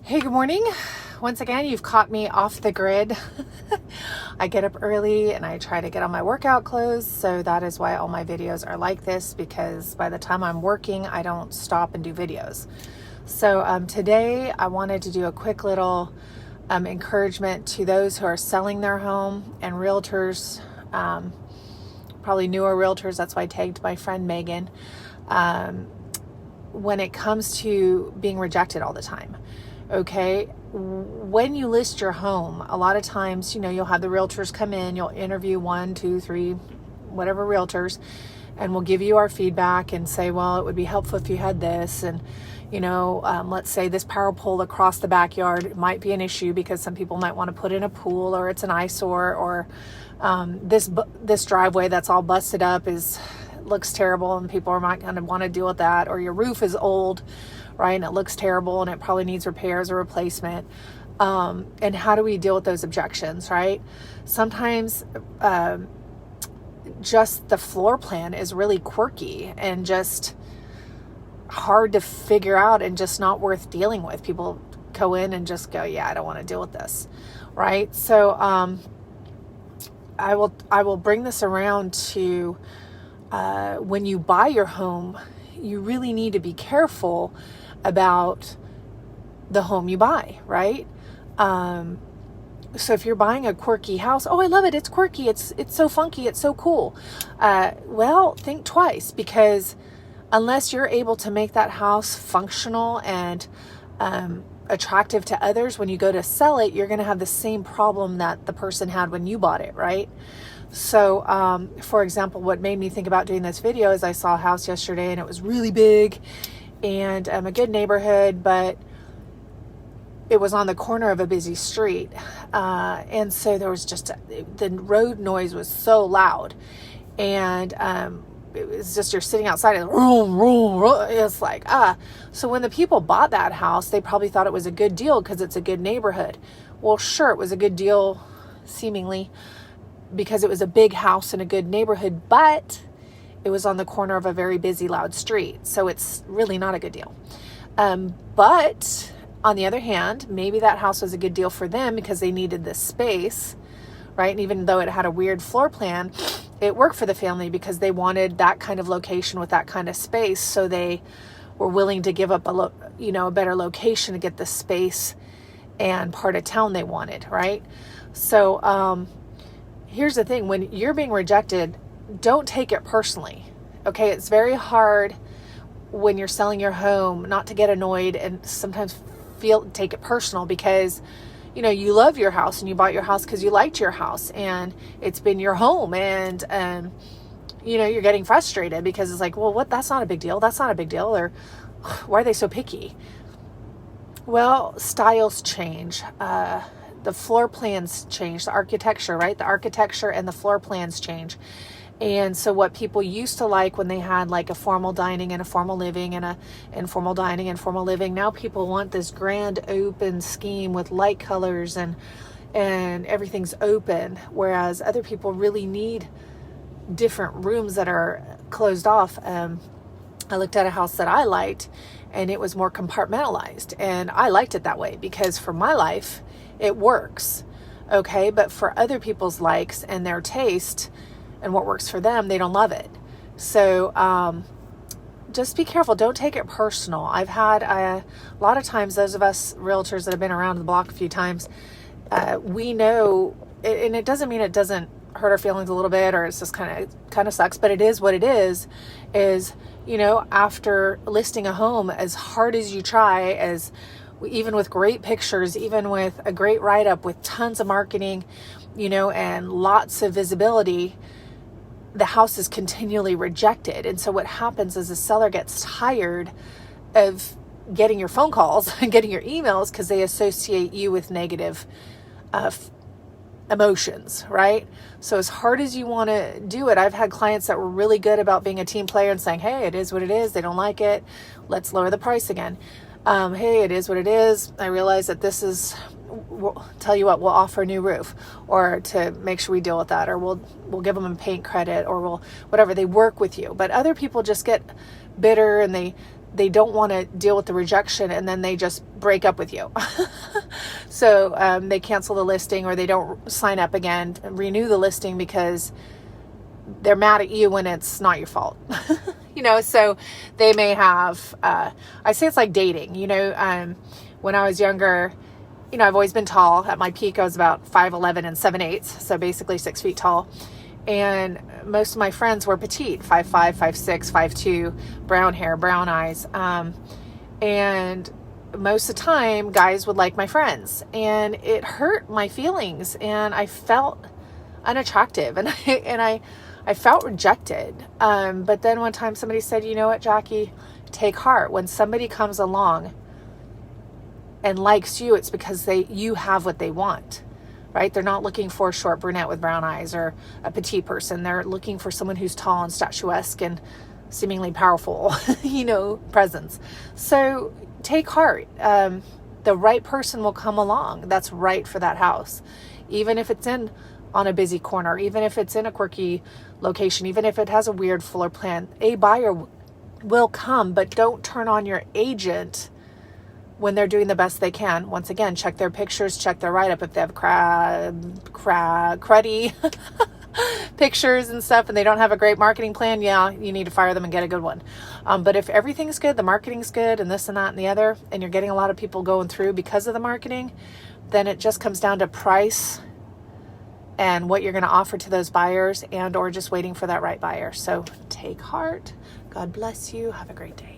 Hey, good morning. Once again, you've caught me off the grid. I get up early and I try to get on my workout clothes. So that is why all my videos are like this, because by the time I'm working, I don't stop and do videos. So today I wanted to do a quick little encouragement to those who are selling their home and realtors, probably newer realtors. That's why I tagged my friend Megan. When it comes to being rejected all the time. Okay, when you list your home, a lot of times, you'll have the realtors come in, you'll interview 1, 2, 3, whatever realtors, and we'll give you our feedback and say, well, it would be helpful if you had this. And, let's say this power pole across the backyard might be an issue because some people might want to put in a pool, or it's an eyesore, or this driveway that's all busted up looks terrible and people are not going to want to deal with that, or your roof is old, right, and it looks terrible and it probably needs repairs or replacement. And how do we deal with those objections, right? Sometimes just the floor plan is really quirky and just hard to figure out and just not worth dealing with. People go in and just go, yeah, I don't want to deal with this, right? So I will bring this around to when you buy your home, you really need to be careful about the home you buy, right? So if you're buying a quirky house, oh, I love it, it's quirky, it's so funky, it's so cool. Well, think twice, because unless you're able to make that house functional and attractive to others, when you go to sell it, you're going to have the same problem that the person had when you bought it, right? So, for example, what made me think about doing this video is I saw a house yesterday and it was really big and a good neighborhood, but it was on the corner of a busy street. And so there was the road noise was so loud, and it was just, you're sitting outside and vroom, vroom, vroom. It's like, So when the people bought that house, they probably thought it was a good deal because it's a good neighborhood. Well, sure, it was a good deal, seemingly, because it was a big house in a good neighborhood, but it was on the corner of a very busy, loud street. So it's really not a good deal. But on the other hand, maybe that house was a good deal for them because they needed this space, right? And even though it had a weird floor plan, it worked for the family because they wanted that kind of location with that kind of space. So they were willing to give up a better location to get the space and part of town they wanted, right? So, here's the thing, when you're being rejected, don't take it personally, okay? It's very hard when you're selling your home not to get annoyed and sometimes take it personal, because, you love your house and you bought your house because you liked your house and it's been your home, and, you're getting frustrated because it's like, well, that's not a big deal. That's not a big deal. Or why are they so picky? Well, styles change. The floor plans change, the architecture, right? The architecture and the floor plans change. And so what people used to like when they had like a formal dining and a formal living and a informal dining and formal living, now people want this grand open scheme with light colors and everything's open. Whereas other people really need different rooms that are closed off. I looked at a house that I liked and it was more compartmentalized, and I liked it that way because for my life, it works, okay? But for other people's likes and their taste and what works for them, they don't love it. So just be careful. Don't take it personal. I've had a lot of times, those of us realtors that have been around the block a few times, we know, and it doesn't mean it doesn't hurt our feelings a little bit, or it's just kind of sucks, but it is what it is, after listing a home, as hard as you try, even with great pictures, even with a great write-up, with tons of marketing, and lots of visibility, the house is continually rejected. And so what happens is the seller gets tired of getting your phone calls and getting your emails because they associate you with negative emotions, right? So as hard as you want to do it, I've had clients that were really good about being a team player and saying, hey, it is what it is. They don't like it. Let's lower the price again. Hey, it is what it is. I realize that we'll tell you what, we'll offer a new roof, or to make sure we deal with that, or we'll give them a paint credit, or whatever, they work with you. But other people just get bitter and they don't want to deal with the rejection, and then they just break up with you. So they cancel the listing, or they don't sign up again and renew the listing because they're mad at you when it's not your fault. So they may have, I say it's like dating, when I was younger, I've always been tall. At my peak, I was about 5'11" and 7/8, so basically 6 feet tall. And most of my friends were petite, 5'5", 5'6", 5'2", brown hair, brown eyes. And most of the time, guys would like my friends. And it hurt my feelings. And I felt unattractive. And I felt rejected. But then one time somebody said, you know what, Jackie, take heart. When somebody comes along and likes you, it's because you have what they want, right? They're not looking for a short brunette with brown eyes or a petite person. They're looking for someone who's tall and statuesque and seemingly powerful, presence. So take heart. The right person will come along that's right for that house. Even if it's on a busy corner, even if it's in a quirky location, even if it has a weird floor plan, a buyer will come. But don't turn on your agent when they're doing the best they can. Once again, check their pictures, check their write-up. If they have cruddy pictures and stuff, and they don't have a great marketing plan, yeah, you need to fire them and get a good one. But if everything's good, the marketing's good, and this and that and the other, and you're getting a lot of people going through because of the marketing, then it just comes down to price and what you're going to offer to those buyers, and or just waiting for that right buyer. So take heart. God bless you. Have a great day.